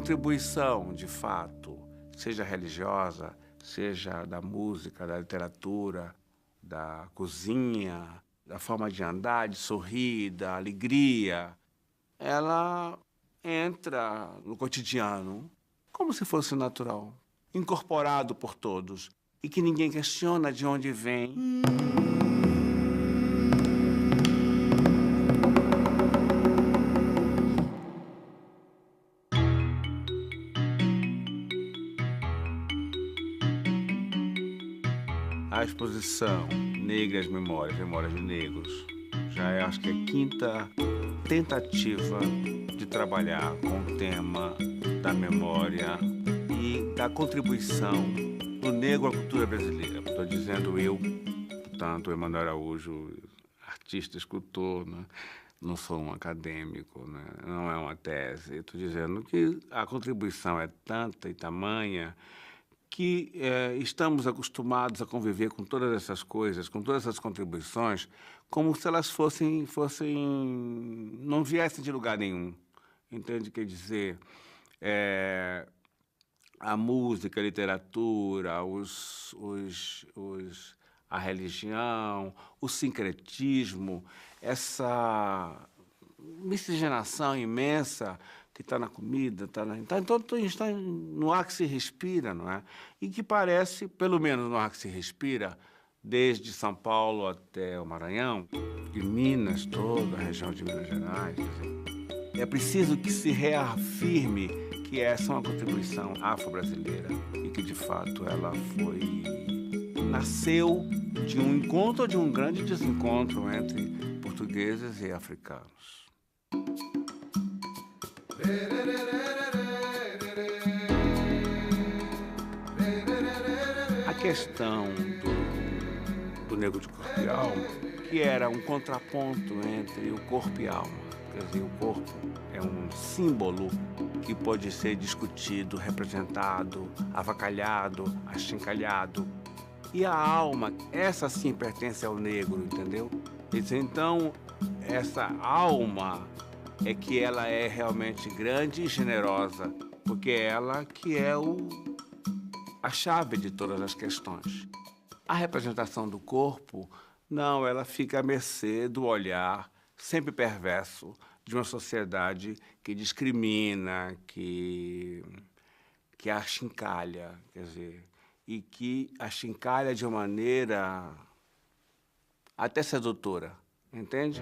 contribuição, de fato, seja religiosa, seja da música, da literatura, da cozinha, da forma de andar, de sorrir, da alegria, ela entra no cotidiano como se fosse natural, incorporado por todos e que ninguém questiona de onde vem. A exposição Negras Memórias, Memórias de Negros, já é, acho que a quinta tentativa de trabalhar com o tema da memória e da contribuição do negro à cultura brasileira. Estou dizendo eu, portanto, Emanuel Araújo, artista, escultor, né? Não sou um acadêmico, né? Não é uma tese. Estou dizendo que a contribuição é tanta e tamanha que estamos acostumados a conviver com todas essas coisas, com todas essas contribuições, como se elas não viessem de lugar nenhum. Entende? Quer dizer, a música, a literatura, a religião, o sincretismo, essa miscigenação imensa que está na comida, então está no ar que se respira, não é? E que parece, pelo menos no ar que se respira, desde São Paulo até o Maranhão, de Minas, toda a região de Minas Gerais. É preciso que se reafirme que essa é uma contribuição afro-brasileira e que, de fato, ela nasceu de um encontro ou de um grande desencontro entre portugueses e africanos. A questão do negro de corpo e alma, que era um contraponto entre o corpo e a alma. Quer dizer, o corpo é um símbolo que pode ser discutido, representado, avacalhado, achincalhado. E a alma, essa sim pertence ao negro, entendeu? Então, essa alma é que ela é realmente grande e generosa, porque é ela que é a chave de todas as questões. A representação do corpo, não, ela fica à mercê do olhar sempre perverso de uma sociedade que discrimina, que achincalha, quer dizer, e que achincalha de uma maneira até sedutora, entende?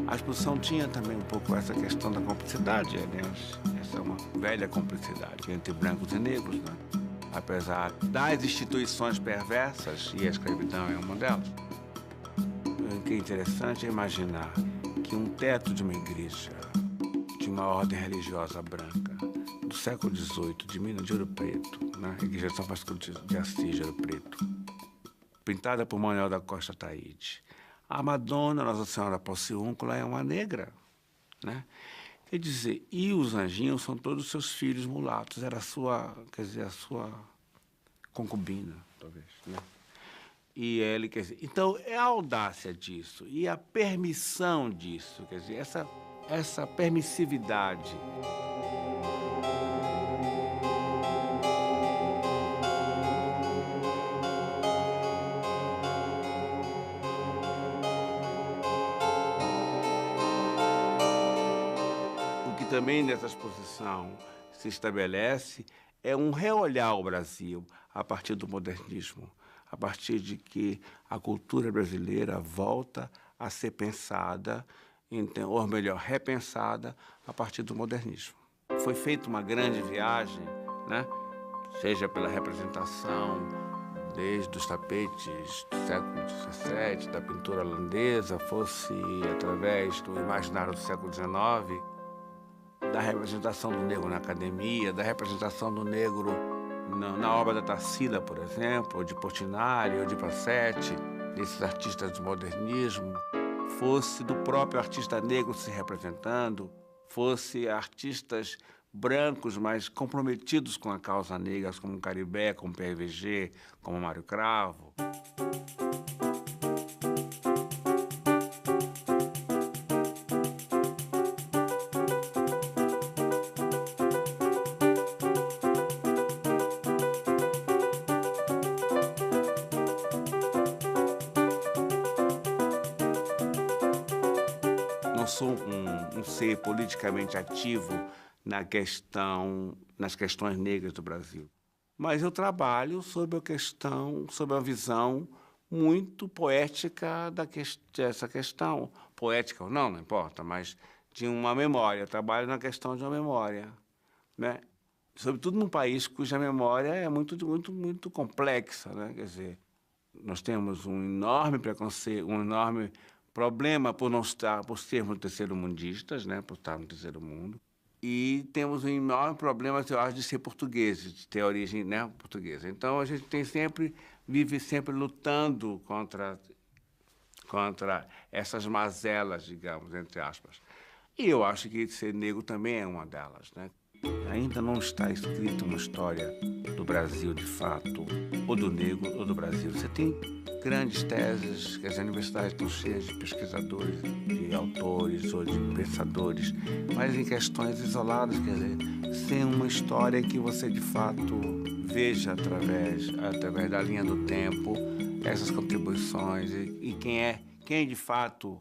A exposição tinha também um pouco essa questão da cumplicidade, aliás, essa é uma velha cumplicidade entre brancos e negros, né? Apesar das instituições perversas, e a escravidão é uma delas. O que é interessante é imaginar que um teto de uma igreja, de uma ordem religiosa branca, do século XVIII, de Minas de Ouro Preto, né? Igreja de São Francisco de Assis, de Ouro Preto, pintada por Manuel da Costa Taide. A Madonna, Nossa Senhora Porciúncula, é uma negra, né? Quer dizer, e os anjinhos são todos seus filhos mulatos, era a sua concubina, talvez, né? E ele, quer dizer, então é a audácia disso e a permissão disso, quer dizer, essa permissividade. O que também nessa exposição se estabelece é um reolhar ao Brasil a partir do modernismo, a partir de que a cultura brasileira volta a ser pensada, ou melhor, repensada a partir do modernismo. Foi feita uma grande viagem, né? Seja pela representação desde os tapetes do século XVII, da pintura holandesa, fosse através do imaginário do século XIX, da representação do negro na academia, da representação do negro na obra da Tarsila, por exemplo, ou de Portinari, ou de Passetti, desses artistas do modernismo, fosse do próprio artista negro se representando, fosse artistas brancos, mas comprometidos com a causa negra, como Caribé, como PRVG, como Mário Cravo. não sou um ser politicamente ativo nas questões negras do Brasil. Mas eu trabalho sobre a visão muito poética dessa questão. Poética ou não importa, mas de uma memória. Eu trabalho na questão de uma memória, né? Sobretudo num país cuja memória é muito complexa, né? Quer dizer, nós temos um enorme preconceito, um enorme problema por sermos terceiro-mundistas, né? Por estar no terceiro mundo. E temos um enorme problema, eu acho, de ser portugueses, de ter origem, né, portuguesa. Então, a gente vive sempre lutando contra essas mazelas, digamos, entre aspas. E eu acho que ser negro também é uma delas, né? Ainda não está escrita uma história do Brasil, de fato, ou do negro ou do Brasil. Você tem grandes teses, que as universidades estão cheias de pesquisadores, de autores ou de pensadores, mas em questões isoladas, quer dizer, sem uma história que você, de fato, veja através da linha do tempo essas contribuições e quem de fato,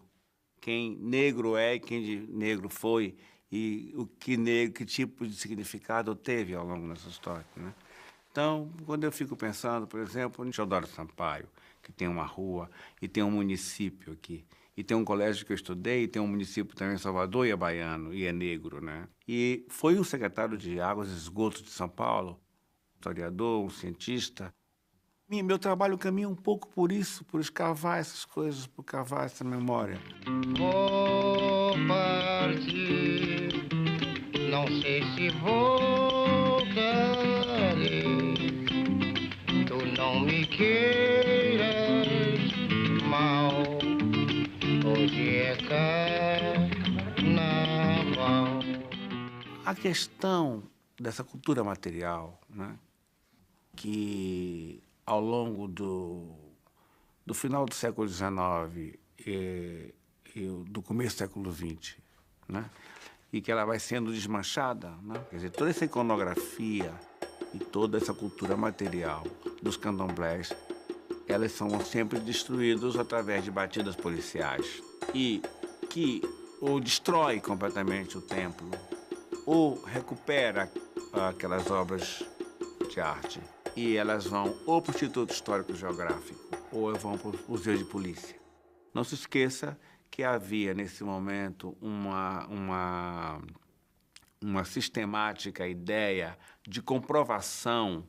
quem negro é e quem de negro foi, e que tipo de significado teve ao longo dessa história, né? Então, quando eu fico pensando, por exemplo, em Teodoro Sampaio, que tem uma rua e tem um município aqui, e tem um colégio que eu estudei, e tem um município também em Salvador, e é baiano, e é negro, né? E foi um secretário de Águas e Esgotos de São Paulo, historiador, um cientista. Meu trabalho caminha um pouco por isso, por escavar essas coisas, por cavar essa memória. Vou partir, não sei se voltarei. Tu não me queiras mal, hoje é carnaval. A questão dessa cultura material, né, que ao longo do final do século XIX e do começo do século XX, né, e que ela vai sendo desmanchada, né, quer dizer, toda essa iconografia e toda essa cultura material dos candomblés, elas são sempre destruídas através de batidas policiais e que ou destrói completamente o templo ou recupera aquelas obras de arte e elas vão ou para o Instituto Histórico Geográfico ou vão para o Museu de Polícia. Não se esqueça que havia nesse momento uma sistemática ideia de comprovação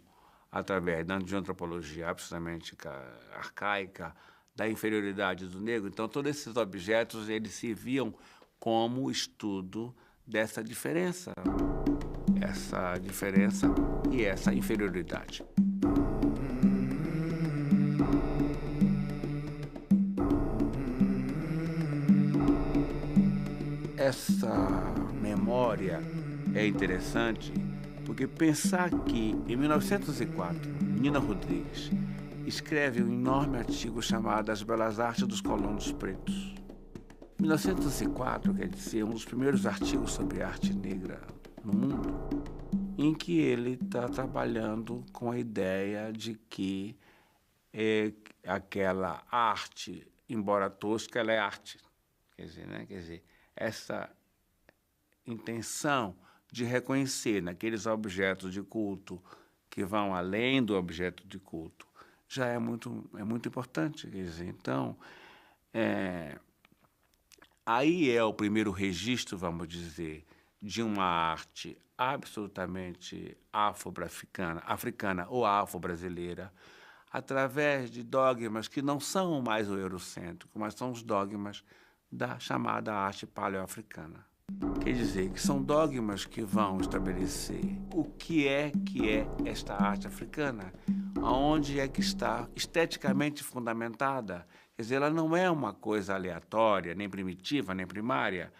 através de antropologia absolutamente arcaica da inferioridade do negro. Então, todos esses objetos eles serviam como estudo dessa diferença e essa inferioridade. Essa memória é interessante porque pensar que, em 1904, Nina Rodrigues escreve um enorme artigo chamado As Belas Artes dos Colonos Pretos. 1904 quer dizer um dos primeiros artigos sobre arte negra no mundo, em que ele está trabalhando com a ideia de que aquela arte, embora tosca, ela é arte. Quer dizer, né? Quer dizer, essa intenção de reconhecer naqueles objetos de culto que vão além do objeto de culto já é muito importante. Quer dizer, então, aí é o primeiro registro, vamos dizer, de uma arte absolutamente africana ou afro-brasileira, através de dogmas que não são mais o eurocêntrico, mas são os dogmas da chamada arte paleoafricana. Quer dizer, que são dogmas que vão estabelecer o que é esta arte africana, aonde é que está esteticamente fundamentada. Quer dizer, ela não é uma coisa aleatória, nem primitiva, nem primária.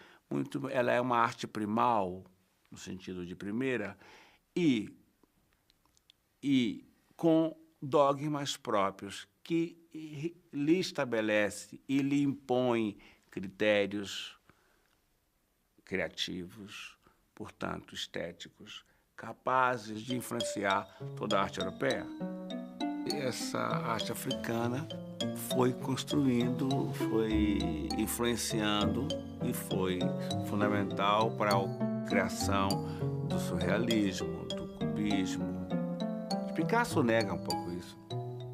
Ela é uma arte primal, no sentido de primeira, e com dogmas próprios que lhe estabelece e lhe impõe critérios criativos, portanto, estéticos, capazes de influenciar toda a arte europeia. Essa arte africana foi construindo, foi influenciando e foi fundamental para a criação do surrealismo, do cubismo. Picasso nega um pouco isso,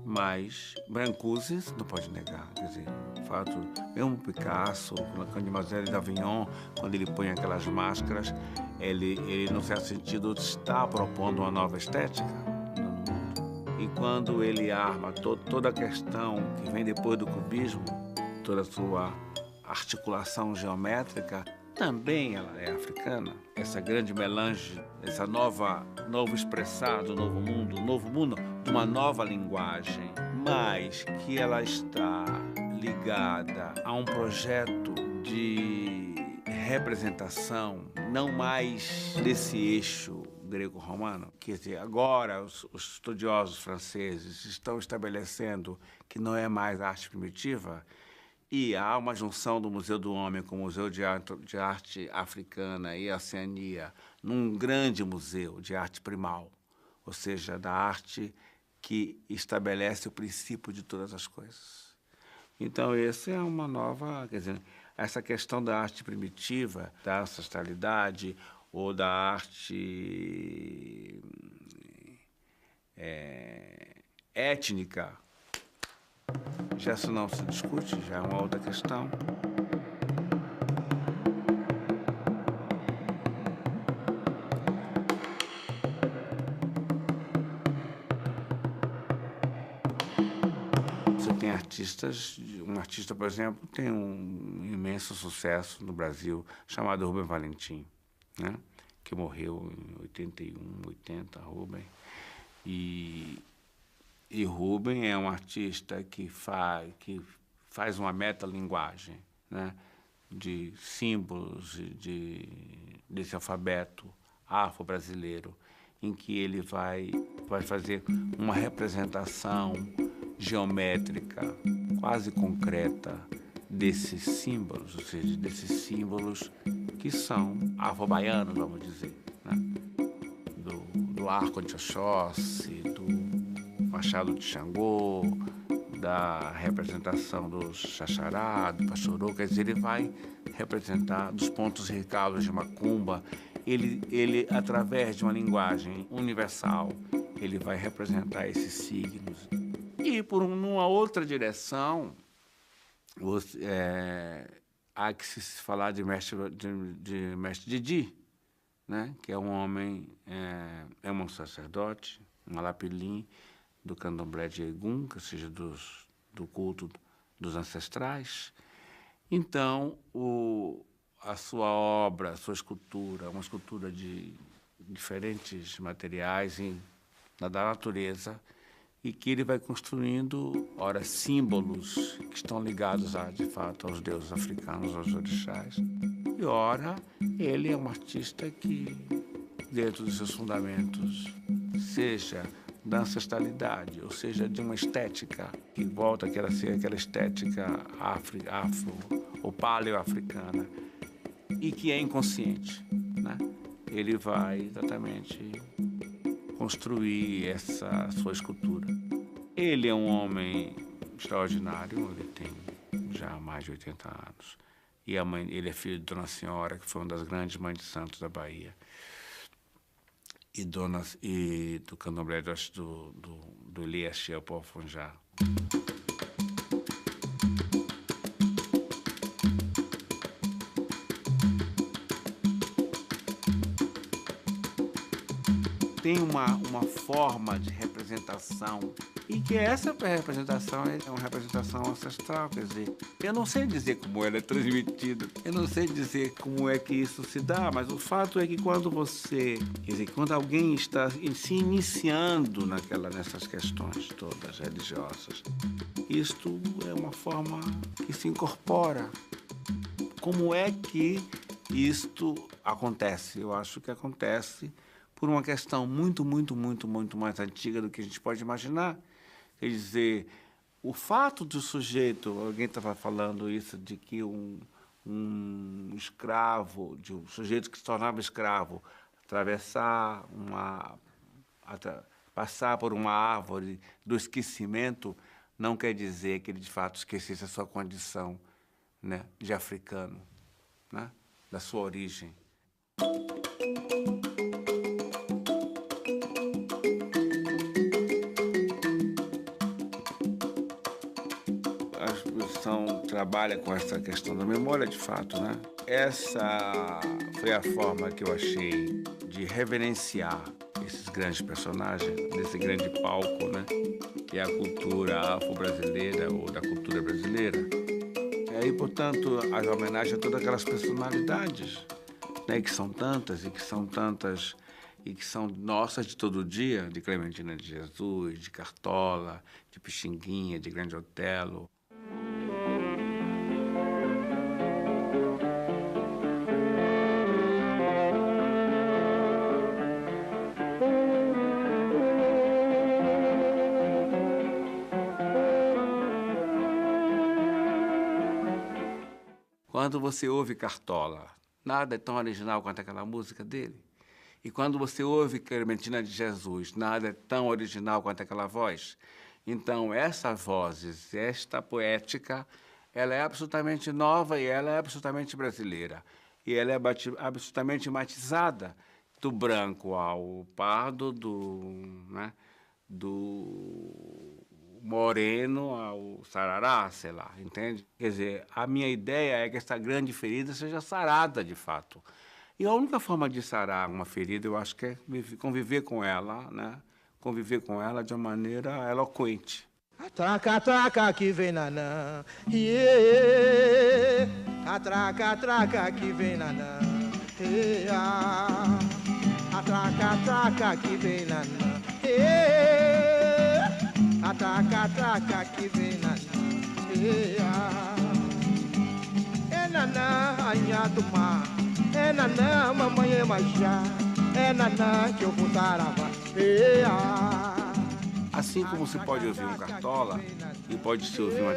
mas Brancusi não pode negar. Quer dizer, o fato, mesmo Picasso, no Mademoiselle d'Avignon, quando ele põe aquelas máscaras, ele, num certo sentido, está propondo uma nova estética no mundo. E quando ele arma toda a questão que vem depois do cubismo, toda a sua articulação geométrica, também ela é africana. Essa grande melange, essa novo expressar do novo mundo, de uma nova linguagem, mas que ela está ligada a um projeto de representação, não mais desse eixo greco-romano. Quer dizer, agora os estudiosos franceses estão estabelecendo que não é mais arte primitiva, e há uma junção do Museu do Homem com o Museu de Arte Africana e Oceania num grande museu de arte primal, ou seja, da arte que estabelece o princípio de todas as coisas. Então, essa é uma nova, quer dizer, essa questão da arte primitiva, da ancestralidade ou da arte étnica, já isso não se discute, já é uma outra questão. Você tem artistas, um artista, por exemplo, tem um imenso sucesso no Brasil, chamado Rubem Valentim, né? Que morreu em 81, 80, Rubem. E Rubem é um artista que faz uma metalinguagem, né, de símbolos desse alfabeto afro-brasileiro, em que ele vai fazer uma representação geométrica quase concreta desses símbolos, ou seja, desses símbolos que são afro-baianos, vamos dizer, né? Do arco de Oxóssi, do Machado de Xangô, da representação do Xaxará, do Pachorô, quer dizer, ele vai representar dos pontos ricados de Macumba, ele através de uma linguagem universal, ele vai representar esses signos. E numa outra direção, há que se falar de mestre Didi, né? Que é um homem, é um sacerdote, um alapilim, do candomblé de Egum, ou seja, do culto dos ancestrais. Então, a sua obra, a sua escultura, uma escultura de diferentes materiais da natureza, e que ele vai construindo, ora, símbolos que estão ligados, de fato, aos deuses africanos, aos orixás. E, ora, ele é um artista que, dentro dos seus fundamentos, seja da ancestralidade, ou seja, de uma estética que volta a ser aquela estética afro ou paleoafricana, e que é inconsciente, né? Ele vai exatamente construir essa sua escultura. Ele é um homem extraordinário, ele tem já mais de 80 anos, e ele é filho de Dona Senhora, que foi uma das grandes mães de santos da Bahia, e do candomblé do Elias Pofongá. Tem uma forma de representação, e que essa representação é uma representação ancestral, quer dizer, eu não sei dizer como ela é transmitida, eu não sei dizer como é que isso se dá, mas o fato é que quando quando alguém está se iniciando nessas questões todas religiosas, isto é uma forma que se incorpora. Como é que isto acontece? Eu acho que acontece por uma questão muito, muito, muito, muito mais antiga do que a gente pode imaginar. Quer dizer, o fato do sujeito, alguém estava falando isso, de que um escravo, de um sujeito que se tornava escravo, passar por uma árvore do esquecimento, não quer dizer que ele, de fato, esquecesse a sua condição, né, de africano, né, da sua origem. A exposição trabalha com essa questão da memória, de fato, né? Essa foi a forma que eu achei de reverenciar esses grandes personagens, desse grande palco, né? Que é a cultura afro-brasileira ou da cultura brasileira. E, portanto, as homenagens a todas aquelas personalidades, né? Que são tantas e que são nossas de todo dia, de Clementina de Jesus, de Cartola, de Pixinguinha, de Grande Otelo. Quando você ouve Cartola, nada é tão original quanto aquela música dele. E quando você ouve Clementina de Jesus, nada é tão original quanto aquela voz. Então, essas vozes, esta poética, ela é absolutamente nova e ela é absolutamente brasileira. E ela é absolutamente matizada, do branco ao pardo, né, do moreno ao sarará, sei lá, entende? Quer dizer, a minha ideia é que essa grande ferida seja sarada, de fato. E a única forma de sarar uma ferida, eu acho que é conviver com ela, né? Conviver com ela de uma maneira eloquente. Atraca, atraca que vem nanã, yeah. Atraca, atraca que vem nanã, yeah. Atraca, atraca que vem nanã, yeah. Atraca, atraca que vem nanã, yeah. É nanã, anhatuma, é nanã, mamãe é majá, é nanã que eu vou sarava, yeah. Assim como se pode ouvir um Cartola, e pode-se ouvir uma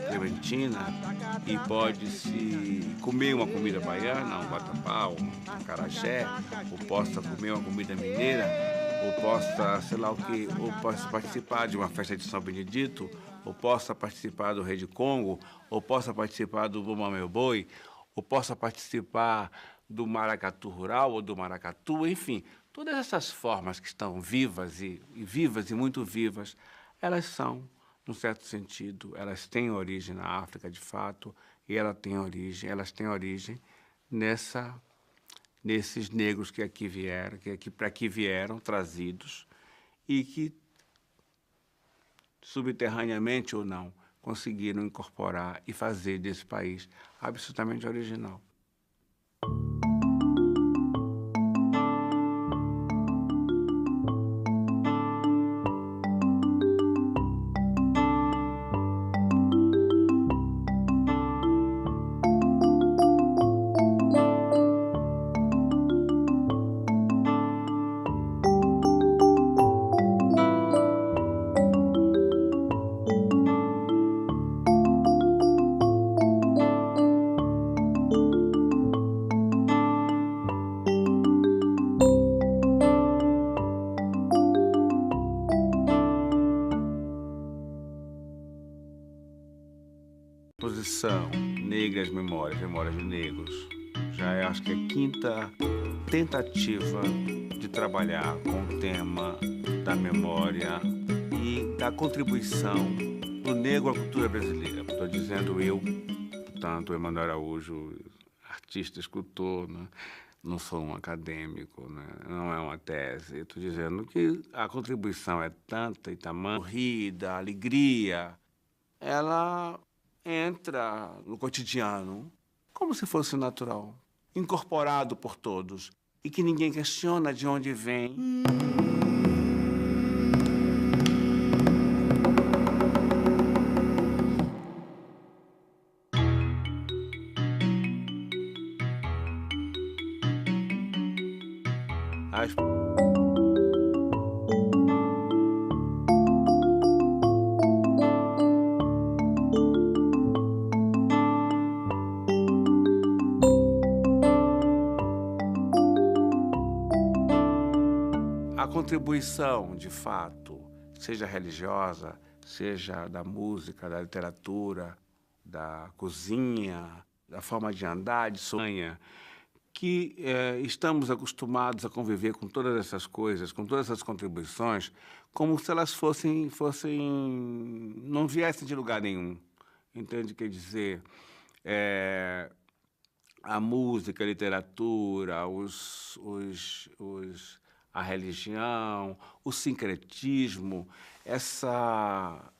Clementina, e pode-se comer uma comida baiana, um vatapá, um acarajé, ou possa comer uma comida mineira, ou possa, sei lá o quê, ou possa participar de uma festa de São Benedito, ou possa participar do Rei de Congo, ou possa participar do Bumba Meu Boi, ou possa participar do maracatu rural ou do maracatu, enfim. Todas essas formas que estão vivas e muito vivas, elas são, num certo sentido, elas têm origem na África, de fato, e elas têm origem nesses negros que aqui vieram, para aqui vieram, trazidos, e que, subterraneamente ou não, conseguiram incorporar e fazer desse país absolutamente original. Exposição Negras Memórias, Memórias de Negros, já é, acho que, a quinta tentativa de trabalhar com o tema da memória e da contribuição do negro à cultura brasileira. Estou dizendo eu, portanto, Emanuel Araújo, artista, escultor, né? Não sou um acadêmico, né? Não é uma tese. Estou dizendo que a contribuição é tanta e tamanha, corrida, alegria, ela entra no cotidiano como se fosse natural, incorporado por todos e que ninguém questiona de onde vem. A contribuição, de fato, seja religiosa, seja da música, da literatura, da cozinha, da forma de andar, de sonhar, que estamos acostumados a conviver com todas essas coisas, com todas essas contribuições, como se elas não viessem de lugar nenhum. Entende? Quer dizer, a música, a literatura, a religião, o sincretismo, essa